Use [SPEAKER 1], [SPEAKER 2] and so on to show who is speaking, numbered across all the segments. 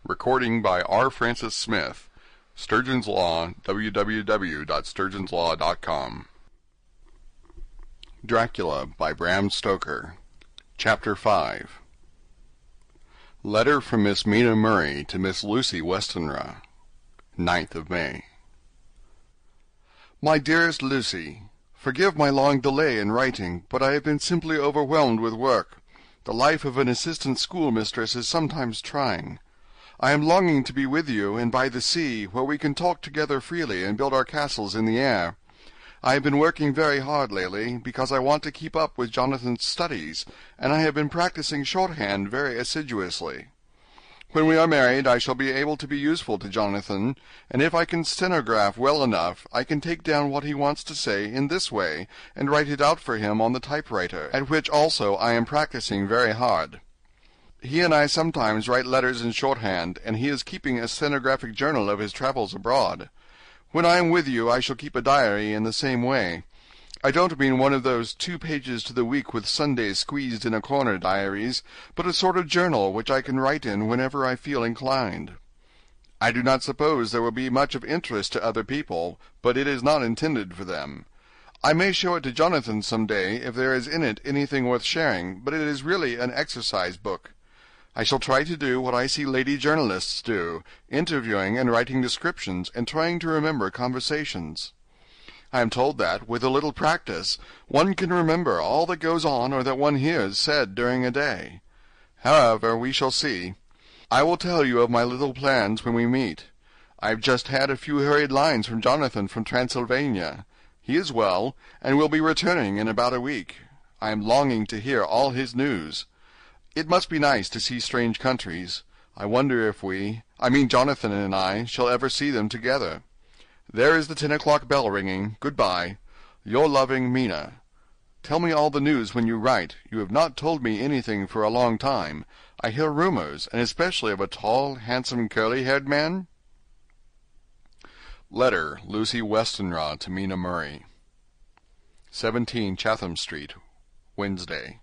[SPEAKER 1] Recording by R. Francis Smith. Sturgeon's Law, www.sturgeonslaw.com. Dracula by Bram Stoker. Chapter 5. Letter from Miss Mina Murray to Miss Lucy Westenra. 9th of May. My dearest Lucy, forgive my long delay in writing, but I have been simply overwhelmed with work. The life of an assistant schoolmistress is sometimes trying. I am longing to be with you and by the sea, where we can talk together freely and build our castles in the air. I have been working very hard lately, because I want to keep up with Jonathan's studies, and I have been practicing shorthand very assiduously. When we are married, I shall be able to be useful to Jonathan, and if I can stenograph well enough, I can take down what he wants to say in this way, and write it out for him on the typewriter, at which also I am practicing very hard. He and I sometimes write letters in shorthand, and he is keeping a stenographic journal of his travels abroad. When I am with you, I shall keep a diary in the same way. I don't mean one of those 2 pages to the week with Sundays squeezed in a corner diaries, but a sort of journal which I can write in whenever I feel inclined. I do not suppose there will be much of interest to other people, but it is not intended for them. I may show it to Jonathan some day if there is in it anything worth sharing, but it is really an exercise book. I shall try to do what I see lady journalists do, interviewing and writing descriptions and trying to remember conversations. I am told that, with a little practice, one can remember all that goes on or that one hears said during a day. However, we shall see. I will tell you of my little plans when we meet. I have just had a few hurried lines from Jonathan from Transylvania. He is well, and will be returning in about a week. I am longing to hear all his news. It must be nice to see strange countries. I wonder if Jonathan and I, shall ever see them together. There is the 10 o'clock bell ringing. Good-bye. Your loving Mina. Tell me all the news when you write. You have not told me anything for a long time. I hear rumors, and especially of a tall, handsome, curly-haired man. Letter, Lucy Westenra to Mina Murray. 17 Chatham Street, Wednesday.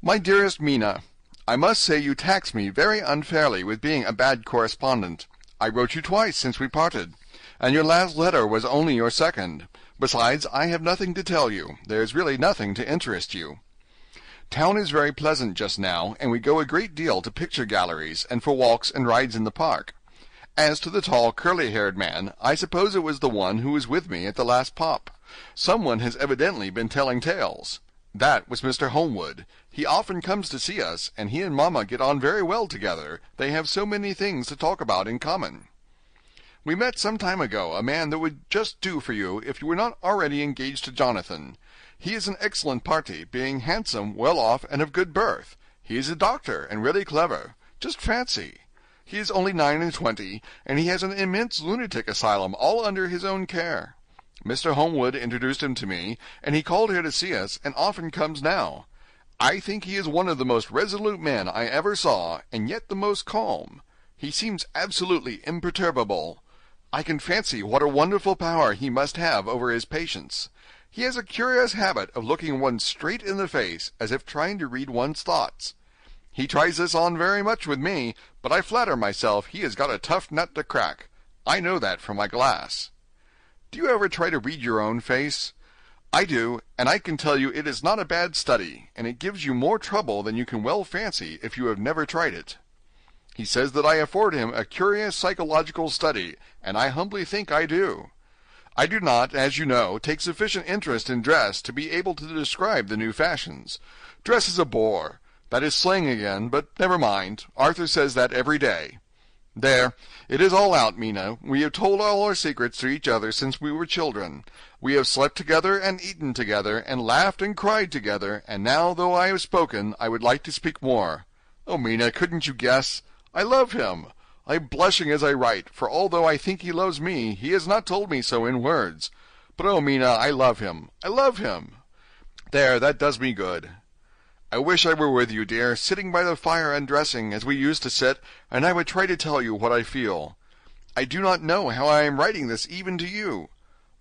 [SPEAKER 1] My dearest Mina, I must say you tax me very unfairly with being a bad correspondent. I wrote you twice since we parted, and your last letter was only your second. Besides, I have nothing to tell you. There is really nothing to interest you. Town is very pleasant just now, and we go a great deal to picture galleries, and for walks and rides in the park. As to the tall, curly-haired man, I suppose it was the one who was with me at the last pop. Someone has evidently been telling tales. That was Mr. Holmwood. He often comes to see us, and he and Mamma get on very well together. They have so many things to talk about in common. We met some time ago a man that would just do for you if you were not already engaged to Jonathan. He is an excellent party, being handsome, well off, and of good birth. He is a doctor, and really clever. Just fancy! He is only 29, and he has an immense lunatic asylum all under his own care. Mr. Holmwood introduced him to me, and he called here to see us, and often comes now. I think he is one of the most resolute men I ever saw, and yet the most calm. He seems absolutely imperturbable. I can fancy what a wonderful power he must have over his patients. He has a curious habit of looking one straight in the face, as if trying to read one's thoughts. He tries this on very much with me, but I flatter myself he has got a tough nut to crack. I know that from my glass. Do you ever try to read your own face? I do, and I can tell you it is not a bad study, and it gives you more trouble than you can well fancy if you have never tried it. He says that I afford him a curious psychological study, and I humbly think I do. I do not, as you know, take sufficient interest in dress to be able to describe the new fashions. Dress is a bore. That is slang again, but never mind. Arthur says that every day. There, it is all out, Mina. We have told all our secrets to each other since we were children. We have slept together and eaten together, and laughed and cried together, and now, though I have spoken, I would like to speak more. Oh, Mina, couldn't you guess? I love him. I am blushing as I write, for although I think he loves me, he has not told me so in words. But oh, Mina, I love him. I love him. There, that does me good. I wish I were with you, dear, sitting by the fire undressing, as we used to sit, and I would try to tell you what I feel. I do not know how I am writing this even to you.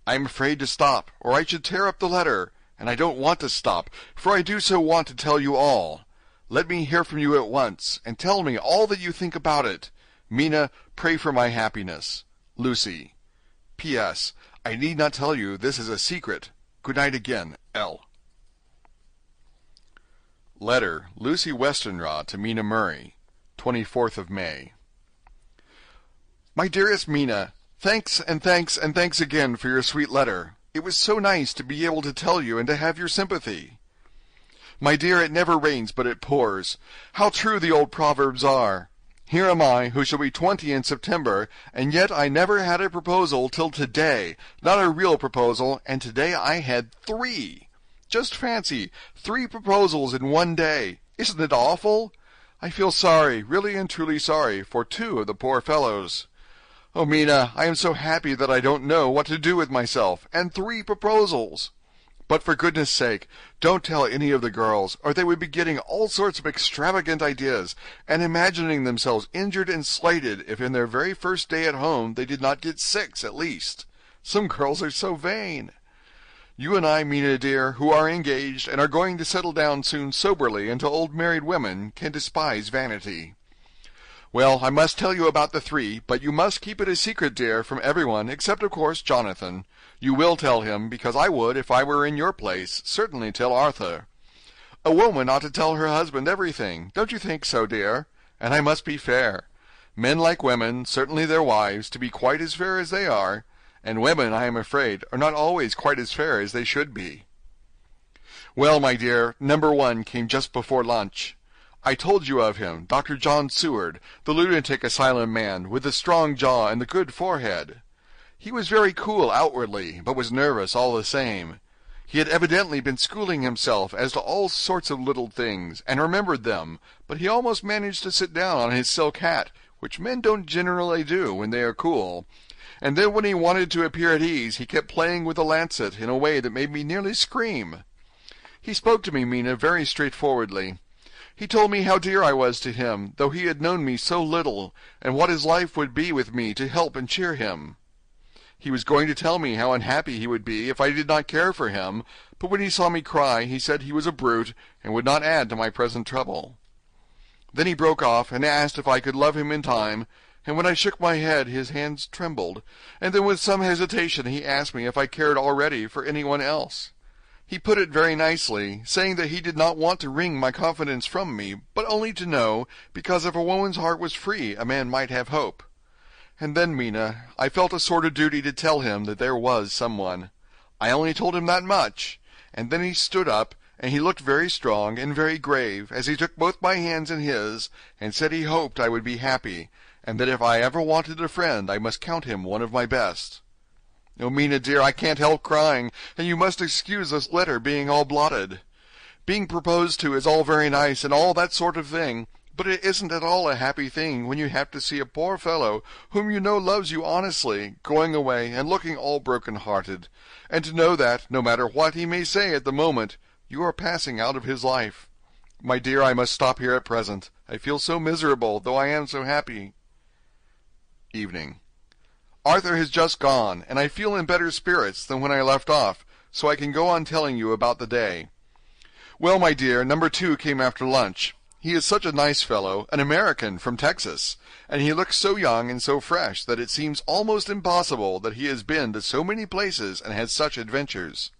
[SPEAKER 1] I am afraid to stop, or I should tear up the letter, and I don't want to stop, for I do so want to tell you all. Let me hear from you at once, and tell me all that you think about it. Mina, pray for my happiness. Lucy. P.S. I need not tell you this is a secret. Good night again, L. Letter, Lucy Westenra to Mina Murray, 24th of May. My dearest Mina, thanks and thanks and thanks again for your sweet letter. It was so nice to be able to tell you and to have your sympathy. My dear, it never rains but it pours. How true the old proverbs are! Here am I, who shall be 20 in September, and yet I never had a proposal till today, not a real proposal, and today I had 3. Just fancy, 3 proposals in one day. Isn't it awful? I feel sorry, really and truly sorry, for 2 of the poor fellows. Oh, Mina, I am so happy that I don't know what to do with myself, and 3 proposals. But for goodness sake, don't tell any of the girls, or they would be getting all sorts of extravagant ideas, and imagining themselves injured and slighted if in their very first day at home they did not get 6 at least. Some girls are so vain. You and I, Mina dear, who are engaged and are going to settle down soon soberly into old married women, can despise vanity. Well, I must tell you about the 3, but you must keep it a secret, dear, from everyone, except, of course, Jonathan. You will tell him, because I would, if I were in your place, certainly tell Arthur. A woman ought to tell her husband everything. Don't you think so, dear? And I must be fair. Men like women, certainly their wives, to be quite as fair as they are, and women, I am afraid, are not always quite as fair as they should be. Well, my dear, number 1 came just before lunch. I told you of him, Dr. John Seward, the lunatic asylum man, with the strong jaw and the good forehead. He was very cool outwardly, but was nervous all the same. He had evidently been schooling himself as to all sorts of little things, and remembered them, but he almost managed to sit down on his silk hat, which men don't generally do when they are cool. And then when he wanted to appear at ease, he kept playing with the lancet in a way that made me nearly scream. He spoke to me, Mina, very straightforwardly. He told me how dear I was to him, though he had known me so little, and what his life would be with me to help and cheer him. He was going to tell me how unhappy he would be if I did not care for him, but when he saw me cry, he said he was a brute, and would not add to my present trouble. Then he broke off, and asked if I could love him in time, and when I shook my head his hands trembled, and then with some hesitation he asked me if I cared already for anyone else. He put it very nicely, saying that he did not want to wring my confidence from me, but only to know, because if a woman's heart was free, a man might have hope. And then, Mina, I felt a sort of duty to tell him that there was someone. I only told him that much, and then he stood up, and he looked very strong and very grave as he took both my hands in his, and said he hoped I would be happy, and that if I ever wanted a friend I must count him one of my best. Oh, Mina dear, I can't help crying, and you must excuse this letter being all blotted. Being proposed to is all very nice and all that sort of thing, but it isn't at all a happy thing when you have to see a poor fellow, whom you know loves you honestly, going away and looking all broken-hearted, and to know that, no matter what he may say at the moment, you are passing out of his life. My dear, I must stop here at present. I feel so miserable, though I am so happy. Evening. Arthur has just gone, and I feel in better spirits than when I left off, so I can go on telling you about the day. Well, my dear, number 2 came after lunch. He is such a nice fellow, an American from Texas, and he looks so young and so fresh that it seems almost impossible that he has been to so many places and had such adventures.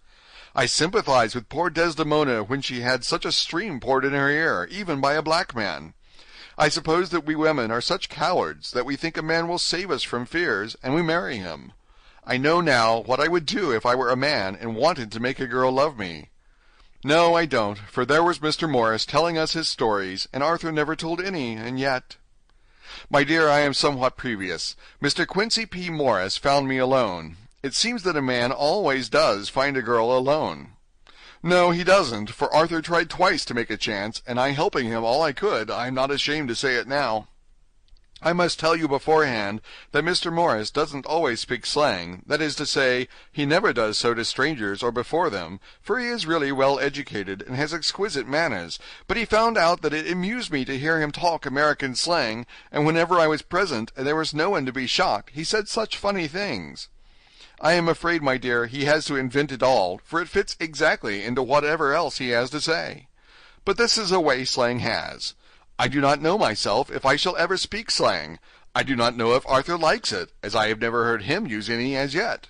[SPEAKER 1] I sympathize with poor Desdemona when she had such a stream poured in her ear, even by a black man. I suppose that we women are such cowards that we think a man will save us from fears, and we marry him. I know now what I would do if I were a man and wanted to make a girl love me. No, I don't, for there was Mr. Morris telling us his stories, and Arthur never told any, and yet... My dear, I am somewhat previous. Mr. Quincy P. Morris found me alone. It seems that a man always does find a girl alone. No, he doesn't, for Arthur tried twice to make a chance, and I helping him all I could, I am not ashamed to say it now. I must tell you beforehand that Mr. Morris doesn't always speak slang, that is to say, he never does so to strangers or before them, for he is really well educated and has exquisite manners, but he found out that it amused me to hear him talk American slang, and whenever I was present and there was no one to be shocked, he said such funny things. I am afraid, my dear, he has to invent it all, for it fits exactly into whatever else he has to say. But this is a way slang has. I do not know myself if I shall ever speak slang. I do not know if Arthur likes it, as I have never heard him use any as yet."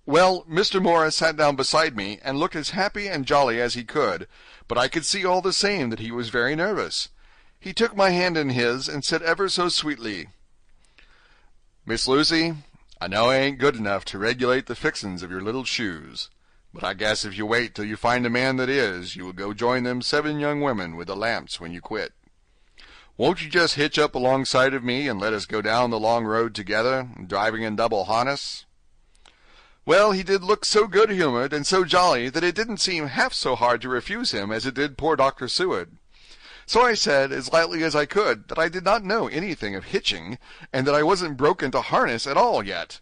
[SPEAKER 1] Well, Mr. Morris sat down beside me and looked as happy and jolly as he could, but I could see all the same that he was very nervous. He took my hand in his and said ever so sweetly, "Miss Lucy, I know I ain't good enough to regulate the fixin's of your little shoes, but I guess if you wait till you find a man that is, you will go join them 7 young women with the lamps when you quit. Won't you just hitch up alongside of me and let us go down the long road together, driving in double harness?" Well, he did look so good-humored and so jolly that it didn't seem half so hard to refuse him as it did poor Dr. Seward. So I said, as lightly as I could, that I did not know anything of hitching, and that I wasn't broke into harness at all yet.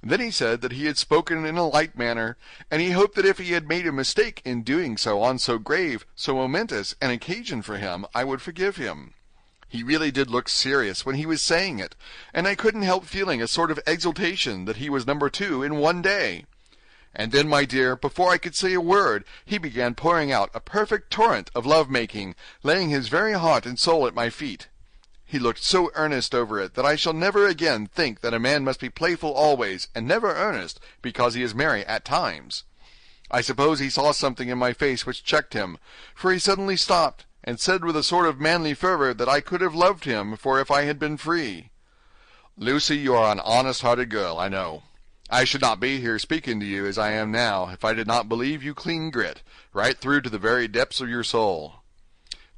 [SPEAKER 1] Then he said that he had spoken in a light manner, and he hoped that if he had made a mistake in doing so on so grave, so momentous an occasion for him, I would forgive him. He really did look serious when he was saying it, and I couldn't help feeling a sort of exultation that he was number 2 in one day. And then, my dear, before I could say a word, he began pouring out a perfect torrent of love-making, laying his very heart and soul at my feet. He looked so earnest over it that I shall never again think that a man must be playful always, and never earnest, because he is merry at times. I suppose he saw something in my face which checked him, for he suddenly stopped, and said with a sort of manly fervor that I could have loved him for if I had been free. "Lucy, you are an honest-hearted girl, I know. I should not be here speaking to you as I am now if I did not believe you clean grit, right through to the very depths of your soul.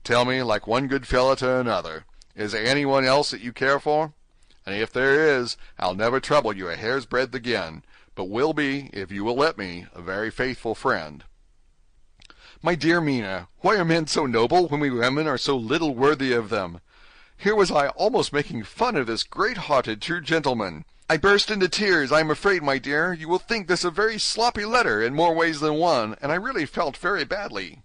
[SPEAKER 1] Tell me, like one good fellow to another, is there anyone else that you care for? And if there is, I'll never trouble you a hair's breadth again, but will be, if you will let me, a very faithful friend." My dear Mina, why are men so noble when we women are so little worthy of them? Here was I almost making fun of this great-hearted, true gentleman. I burst into tears. I am afraid, my dear, you will think this a very sloppy letter in more ways than one, and I really felt very badly.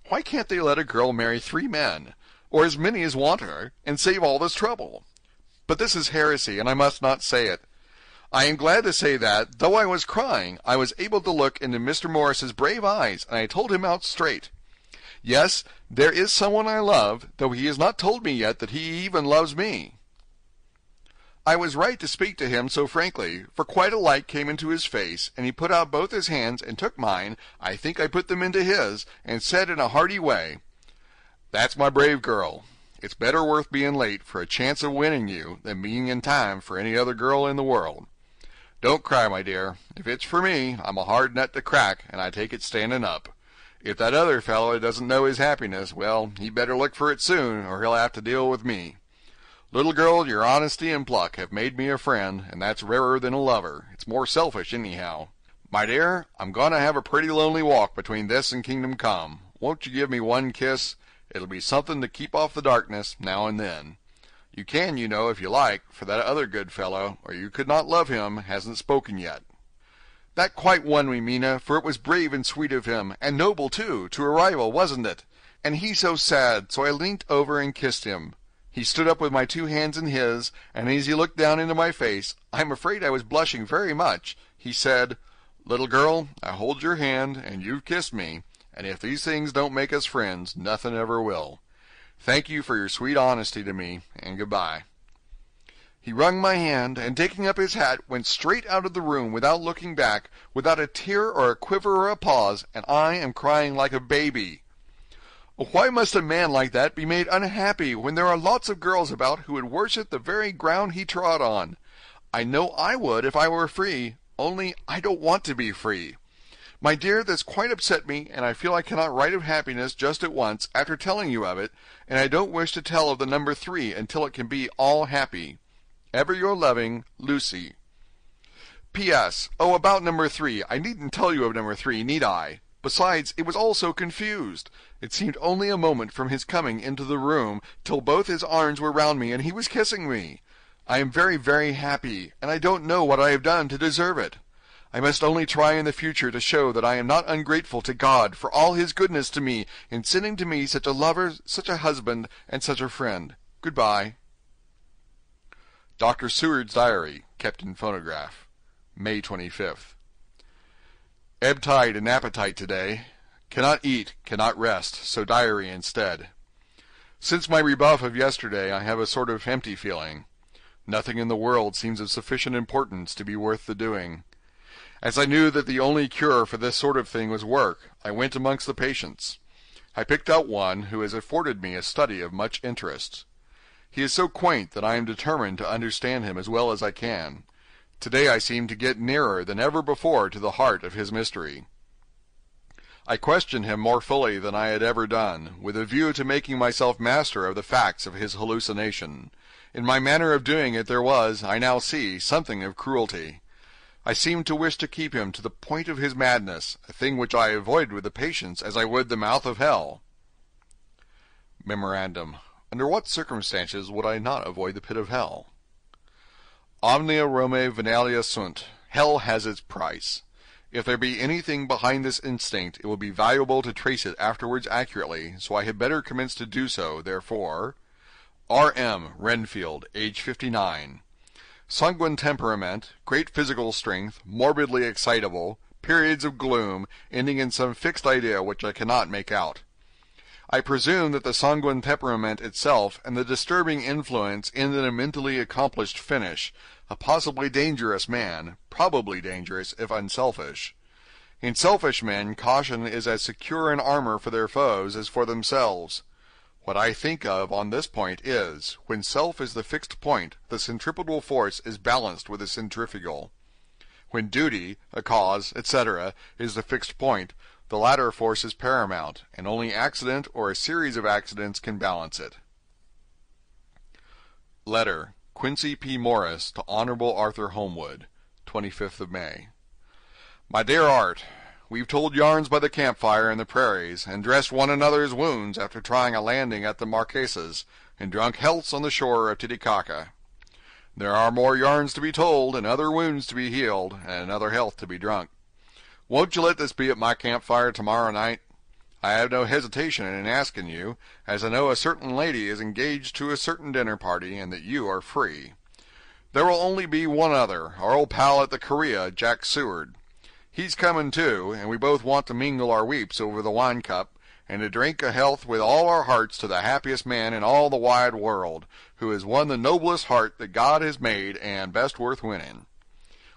[SPEAKER 1] Why can't they let a girl marry 3 men, or as many as want her, and save all this trouble? But this is heresy, and I must not say it. I am glad to say that, though I was crying, I was able to look into Mr. Morris's brave eyes, and I told him out straight. Yes, there is someone I love, though he has not told me yet that he even loves me. I was right to speak to him so frankly, for quite a light came into his face, and he put out both his hands and took mine, I think I put them into his, and said in a hearty way, "That's my brave girl. It's better worth being late for a chance of winning you than being in time for any other girl in the world. Don't cry, my dear. If it's for me, I'm a hard nut to crack, and I take it standing up. If that other fellow doesn't know his happiness, well, he better look for it soon, or he'll have to deal with me. Little girl, your honesty and pluck have made me a friend, and that's rarer than a lover. It's more selfish, anyhow. My dear, I'm going to have a pretty lonely walk between this and Kingdom Come. Won't you give me one kiss? It'll be something to keep off the darkness now and then. You can, you know, if you like, for that other good fellow, or you could not love him, hasn't spoken yet." That quite won me, Mina, for it was brave and sweet of him, and noble, too, to a rival, wasn't it? And he so sad, so I leant over and kissed him. He stood up with my 2 hands in his, and as he looked down into my face, I am afraid I was blushing very much, he said, "Little girl, I hold your hand, and you've kissed me, and if these things don't make us friends, nothing ever will. Thank you for your sweet honesty to me, and goodbye." He wrung my hand, and taking up his hat, went straight out of the room without looking back, without a tear or a quiver or a pause, and I am crying like a baby. Why must a man like that be made unhappy when there are lots of girls about who would worship the very ground he trod on? I know I would if I were free, only I don't want to be free. My dear, this quite upset me, and I feel I cannot write of happiness just at once after telling you of it, and I don't wish to tell of the number 3 until it can be all happy. Ever your loving, Lucy. P.S. Oh, about number 3, I needn't tell you of number 3, need I? Besides, it was all so confused. It seemed only a moment from his coming into the room till both his arms were round me and he was kissing me. I am very, very happy, and I don't know what I have done to deserve it. I must only try in the future to show that I am not ungrateful to God for all his goodness to me in sending to me such a lover, such a husband, and such a friend. Goodbye. Dr. Seward's Diary, kept in phonograph. May 25th. Ebb tide and appetite today. Cannot eat, cannot rest, so diary instead. Since my rebuff of yesterday I have a sort of empty feeling. Nothing in the world seems of sufficient importance to be worth the doing. As I knew that the only cure for this sort of thing was work, I went amongst the patients. I picked out one who has afforded me a study of much interest. He is so quaint that I am determined to understand him as well as I can. Today I seem to get nearer than ever before to the heart of his mystery. I questioned him more fully than I had ever done, with a view to making myself master of the facts of his hallucination. In my manner of doing it there was, I now see, something of cruelty. I seemed to wish to keep him to the point of his madness, a thing which I avoided with the patients as I would the mouth of hell. Memorandum: under what circumstances would I not avoid the pit of hell? Omnia Romae venalia sunt. Hell has its price. If there be anything behind this instinct, it will be valuable to trace it afterwards accurately, so I had better commence to do so, therefore. R.M. Renfield, age 59. Sanguine temperament, great physical strength, morbidly excitable, periods of gloom, ending in some fixed idea which I cannot make out. I presume that the sanguine temperament itself and the disturbing influence end in a mentally accomplished finish, a possibly dangerous man, probably dangerous if unselfish. In selfish men, caution is as secure an armor for their foes as for themselves. What I think of on this point is, when self is the fixed point, the centripetal force is balanced with the centrifugal. When duty, a cause, etc., is the fixed point, the latter force is paramount, and only accident or a series of accidents can balance it. Letter, Quincy P. Morris to Honorable Arthur Holmwood, 25th of May. My dear Art, we've told yarns by the campfire in the prairies, and dressed one another's wounds after trying a landing at the Marquesas, and drunk healths on the shore of Titicaca. There are more yarns to be told, and other wounds to be healed, and another health to be drunk. Won't you let this be at my campfire tomorrow night? I have no hesitation in asking you, as I know a certain lady is engaged to a certain dinner party, and that you are free. There will only be one other, our old pal at the Korea, Jack Seward. He's coming too, and we both want to mingle our weeps over the wine cup, and to drink a health with all our hearts to the happiest man in all the wide world, who has won the noblest heart that God has made, and best worth winning.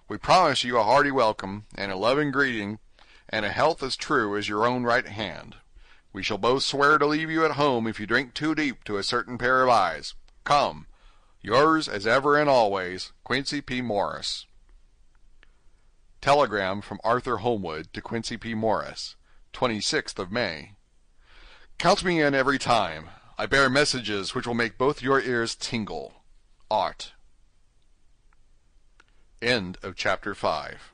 [SPEAKER 1] We promise you a hearty welcome, and a loving greeting, and a health as true as your own right hand. We shall both swear to leave you at home if you drink too deep to a certain pair of eyes. Come. Yours as ever and always, Quincy P. Morris. Telegram from Arthur Holmwood to Quincy P. Morris, 26th of May. Count me in every time. I bear messages which will make both your ears tingle. Art. End of chapter 5.